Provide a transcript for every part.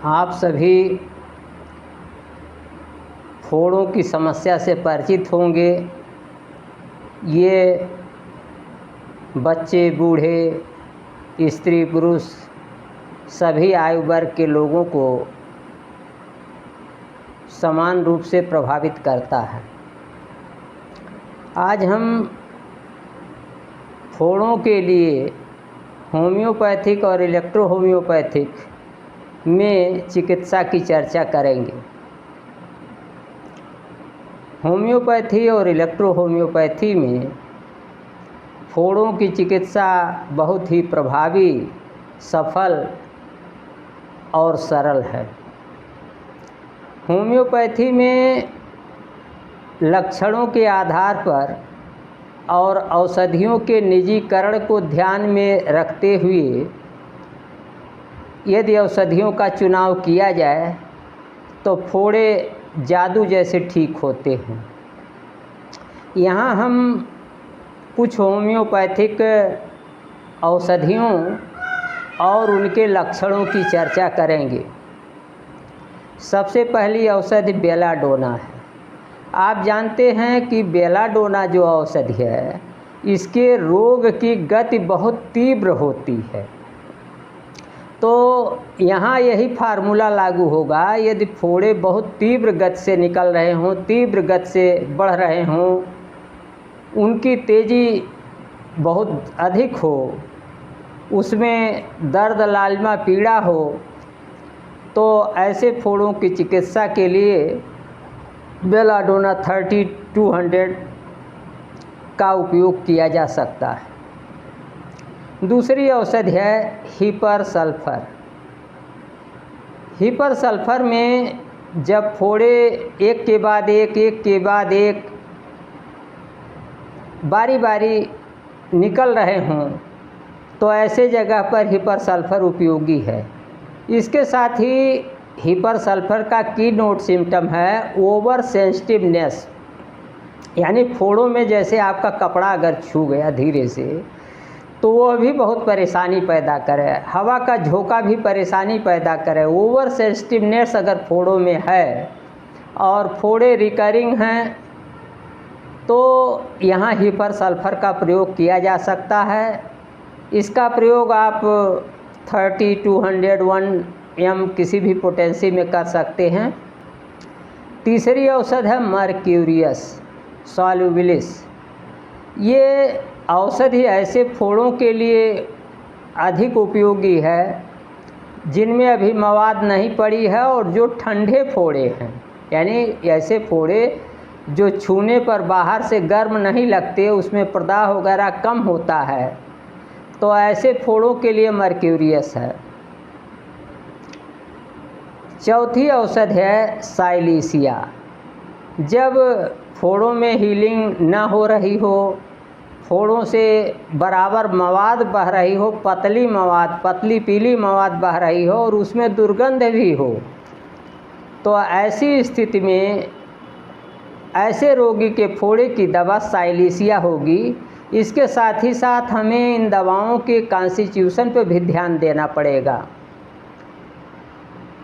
आप सभी फोड़ों की समस्या से परिचित होंगे। ये बच्चे, बूढ़े, स्त्री, पुरुष सभी आयु वर्ग के लोगों को समान रूप से प्रभावित करता है। आज हम फोड़ों के लिए होम्योपैथिक और इलेक्ट्रो होम्योपैथिक में चिकित्सा की चर्चा करेंगे। होम्योपैथी और इलेक्ट्रो होम्योपैथी में फोड़ों की चिकित्सा बहुत ही प्रभावी, सफल और सरल है। होम्योपैथी में लक्षणों के आधार पर और औषधियों के निजीकरण को ध्यान में रखते हुए यदि औषधियों का चुनाव किया जाए तो फोड़े जादू जैसे ठीक होते हैं। यहाँ हम कुछ होम्योपैथिक औषधियों और उनके लक्षणों की चर्चा करेंगे। सबसे पहली औषधि बेलाडोना है। आप जानते हैं कि बेलाडोना जो औषधि है, इसके रोग की गति बहुत तीव्र होती है। तो यहाँ यही फार्मूला लागू होगा। यदि फोड़े बहुत तीव्र गति से निकल रहे हों, तीव्र गति से बढ़ रहे हों, उनकी तेज़ी बहुत अधिक हो, उसमें दर्द, लालिमा, पीड़ा हो, तो ऐसे फोड़ों की चिकित्सा के लिए बेलाडोना 3200 का उपयोग किया जा सकता है। दूसरी औषधि है हिपर सल्फर। हिपर सल्फर में जब फोड़े एक के बाद एक बारी बारी निकल रहे हों तो ऐसे जगह पर हिपर सल्फर उपयोगी है। इसके साथ ही हिपर सल्फर का की नोट सिम्टम है ओवर सेंसिटिवनेस, यानी फोड़ों में जैसे आपका कपड़ा अगर छू गया धीरे से तो वह भी बहुत परेशानी पैदा करे, हवा का झोंका भी परेशानी पैदा करे। ओवर सेंसिटिवनेस अगर फोड़ों में है और फोड़े रिकरिंग हैं तो यहाँ हिपर सल्फर का प्रयोग किया जा सकता है। इसका प्रयोग आप 3201 m किसी भी पोटेंसी में कर सकते हैं। तीसरी औषध है मर्क्यूरियस सॉल्युबिलिस। ये औषधि ऐसे फोड़ों के लिए अधिक उपयोगी है जिनमें अभी मवाद नहीं पड़ी है और जो ठंडे फोड़े हैं, यानी ऐसे फोड़े जो छूने पर बाहर से गर्म नहीं लगते, उसमें प्रदाह वगैरह कम होता है, तो ऐसे फोड़ों के लिए मर्क्यूरियस है। चौथी औषध है साइलीसिया। जब फोड़ों में हीलिंग ना हो रही हो, फोड़ों से बराबर मवाद बह रही हो, पतली मवाद, पतली पीली मवाद बह रही हो और उसमें दुर्गंध भी हो, तो ऐसी स्थिति में ऐसे रोगी के फोड़े की दवा साइलीसिया होगी। इसके साथ ही साथ हमें इन दवाओं के कॉन्स्टिट्यूशन पर भी ध्यान देना पड़ेगा।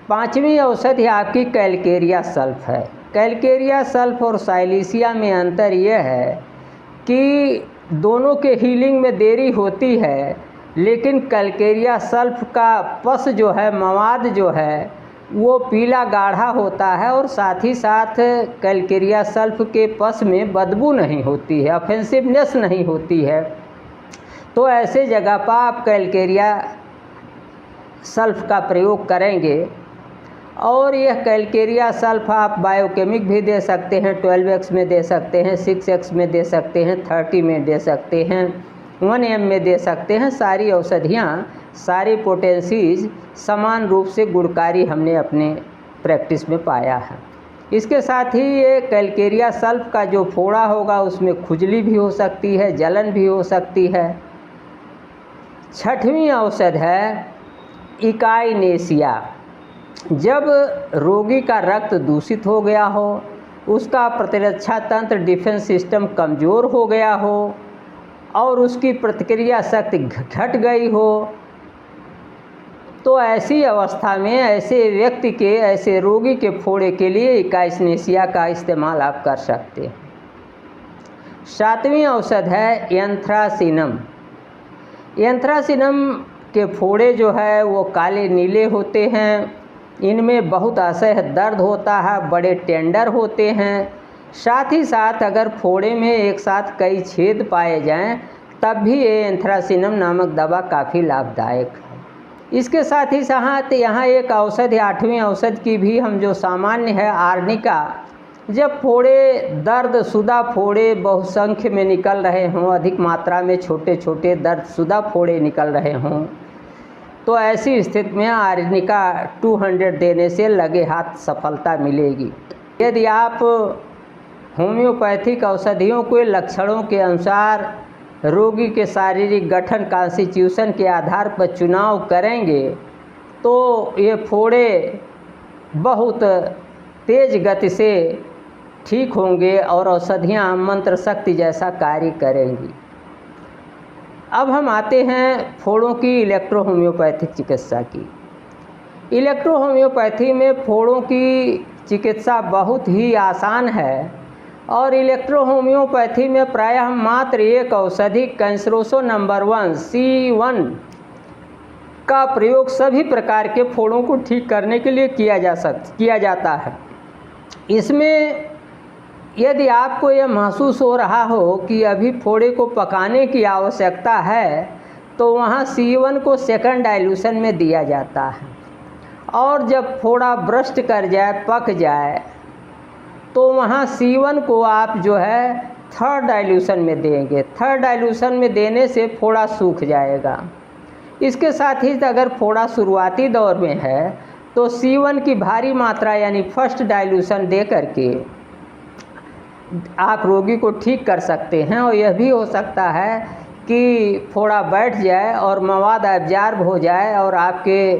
पांचवी औषधि आपकी कैलकेरिया सल्फ है। कैलकेरिया सल्फ और साइलीसिया में अंतर यह है कि दोनों के हीलिंग में देरी होती है, लेकिन कैलकेरिया सल्फ का पस जो है, मवाद जो है, वो पीला गाढ़ा होता है और साथ ही साथ कैलकेरिया सल्फ के पस में बदबू नहीं होती है, ऑफेंसिवनेस नहीं होती है। तो ऐसे जगह पर आप कैलकेरिया सल्फ का प्रयोग करेंगे। और यह कैलकेरिया सल्फ आप बायोकेमिक भी दे सकते हैं, 12x में दे सकते हैं, 6x में दे सकते हैं, 30 में दे सकते हैं, 1 m में दे सकते हैं। सारी औषधियाँ, सारी पोटेंसीज समान रूप से गुणकारी हमने अपने प्रैक्टिस में पाया है। इसके साथ ही ये कैलकेरिया सल्फ का जो फोड़ा होगा उसमें खुजली भी हो सकती है, जलन भी हो सकती है। छठवीं औषध है इकाइनेशिया। जब रोगी का रक्त दूषित हो गया हो, उसका प्रतिरक्षा तंत्र, डिफेंस सिस्टम कमज़ोर हो गया हो और उसकी प्रतिक्रिया शक्ति घट गई हो, तो ऐसी अवस्था में ऐसे व्यक्ति के, ऐसे रोगी के फोड़े के लिए इकाइसनेशिया का इस्तेमाल आप कर सकते हैं। 7वीं औषध है एंथ्रासिनम। एंथ्रासिनम के फोड़े जो है वो काले नीले होते हैं, इनमें बहुत असह्य दर्द होता है, बड़े टेंडर होते हैं। साथ ही साथ अगर फोड़े में एक साथ कई छेद पाए जाएं तब भी ये एंथ्रासिनम नामक दवा काफ़ी लाभदायक है। इसके साथ ही साथ यहाँ एक औषधि 8वीं औषध की भी हम जो सामान्य है आर्निका। जब फोड़े दर्द शुदा फोड़े बहुसंख्य में निकल रहे हों, अधिक मात्रा में छोटे छोटे दर्द शुदा फोड़े निकल रहे हों, तो ऐसी स्थिति में आर्निका 200 देने से लगे हाथ सफलता मिलेगी। यदि आप होम्योपैथिक औषधियों के लक्षणों के अनुसार रोगी के शारीरिक गठन कॉन्स्टिट्यूशन के आधार पर चुनाव करेंगे तो ये फोड़े बहुत तेज गति से ठीक होंगे और औषधियाँ मंत्र शक्ति जैसा कार्य करेंगी। अब हम आते हैं फोड़ों की इलेक्ट्रो होम्योपैथिक चिकित्सा की। इलेक्ट्रो होम्योपैथी में फोड़ों की चिकित्सा बहुत ही आसान है और इलेक्ट्रो होम्योपैथी में प्रायः मात्र एक औषधि कैंसरोसो नंबर 1 C1 का प्रयोग सभी प्रकार के फोड़ों को ठीक करने के लिए किया जाता है। इसमें यदि आपको यह महसूस हो रहा हो कि अभी फोड़े को पकाने की आवश्यकता है तो वहाँ C1 को सेकंड डाइल्यूशन में दिया जाता है और जब फोड़ा ब्रस्ट कर जाए, पक जाए, तो वहाँ C1 को आप जो है थर्ड डाइल्यूशन में देंगे। थर्ड डाइल्यूशन में देने से फोड़ा सूख जाएगा। इसके साथ ही अगर फोड़ा शुरुआती दौर में है तो C1 की भारी मात्रा यानी फर्स्ट डाइल्यूशन दे करके आप रोगी को ठीक कर सकते हैं। और यह भी हो सकता है कि फोड़ा बैठ जाए और मवाद एब्जॉर्ब हो जाए और आपके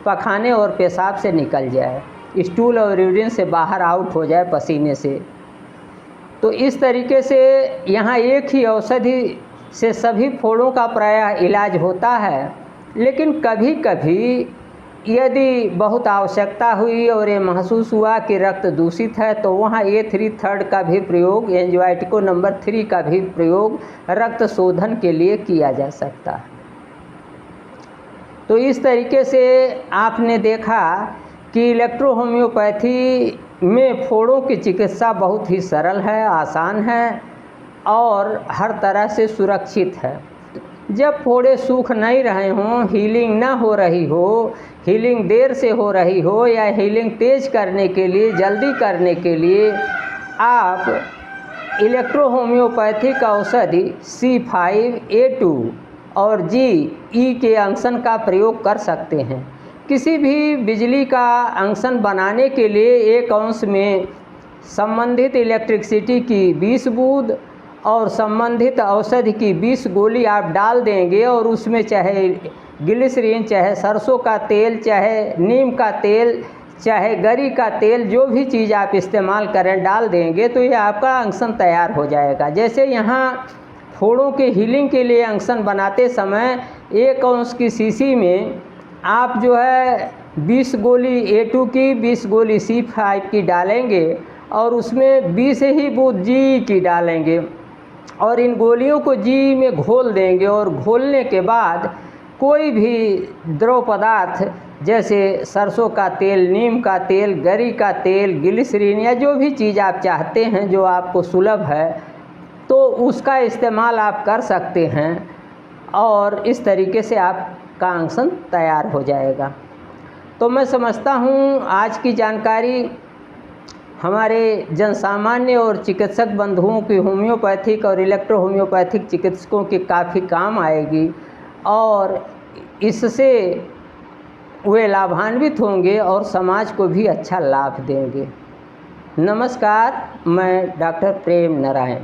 पखाने और पेशाब से निकल जाए, स्टूल और यूरिन से बाहर आउट हो जाए पसीने से। तो इस तरीके से यहाँ एक ही औषधि से सभी फोड़ों का प्रायः इलाज होता है। लेकिन कभी कभी यदि बहुत आवश्यकता हुई और ये महसूस हुआ कि रक्त दूषित है तो वहाँ A3 का भी प्रयोग, एंजियोटिको नंबर 3 का भी प्रयोग रक्त शोधन के लिए किया जा सकता है। तो इस तरीके से आपने देखा कि इलेक्ट्रो होम्योपैथी में फोड़ों की चिकित्सा बहुत ही सरल है, आसान है और हर तरह से सुरक्षित है। जब फोड़े सूख नहीं रहे हों, हीलिंग ना हो रही हो, हीलिंग देर से हो रही हो या हीलिंग तेज करने के लिए, जल्दी करने के लिए आप इलेक्ट्रो होम्योपैथिक औषधि C5A2 और Ge के अंशन का प्रयोग कर सकते हैं। किसी भी बिजली का अंशन बनाने के लिए 1 अंश में संबंधित इलेक्ट्रिसिटी की 20 बूंद और संबंधित औषधि की 20 गोली आप डाल देंगे और उसमें चाहे ग्लिसरीन, चाहे सरसों का तेल, चाहे नीम का तेल, चाहे गरी का तेल, जो भी चीज़ आप इस्तेमाल करें डाल देंगे तो ये आपका अंशन तैयार हो जाएगा। जैसे यहाँ फोड़ों के हीलिंग के लिए अंशन बनाते समय 1 अंश की शीशी में आप जो है 20 गोली A2 की, 20 गोली C5 की डालेंगे और उसमें 20 ही बूंद Ge की डालेंगे और इन गोलियों को Ge में घोल देंगे और घोलने के बाद कोई भी द्रव पदार्थ जैसे सरसों का तेल, नीम का तेल, गरी का तेल, ग्लिसरीन या जो भी चीज़ आप चाहते हैं जो आपको सुलभ है तो उसका इस्तेमाल आप कर सकते हैं और इस तरीके से आपका अंशन तैयार हो जाएगा। तो मैं समझता हूँ आज की जानकारी हमारे जनसामान्य और चिकित्सक बंधुओं की होम्योपैथिक और इलेक्ट्रो होम्योपैथिक चिकित्सकों के काफ़ी काम आएगी और इससे वे लाभान्वित होंगे और समाज को भी अच्छा लाभ देंगे। नमस्कार, मैं डॉक्टर प्रेम नारायण।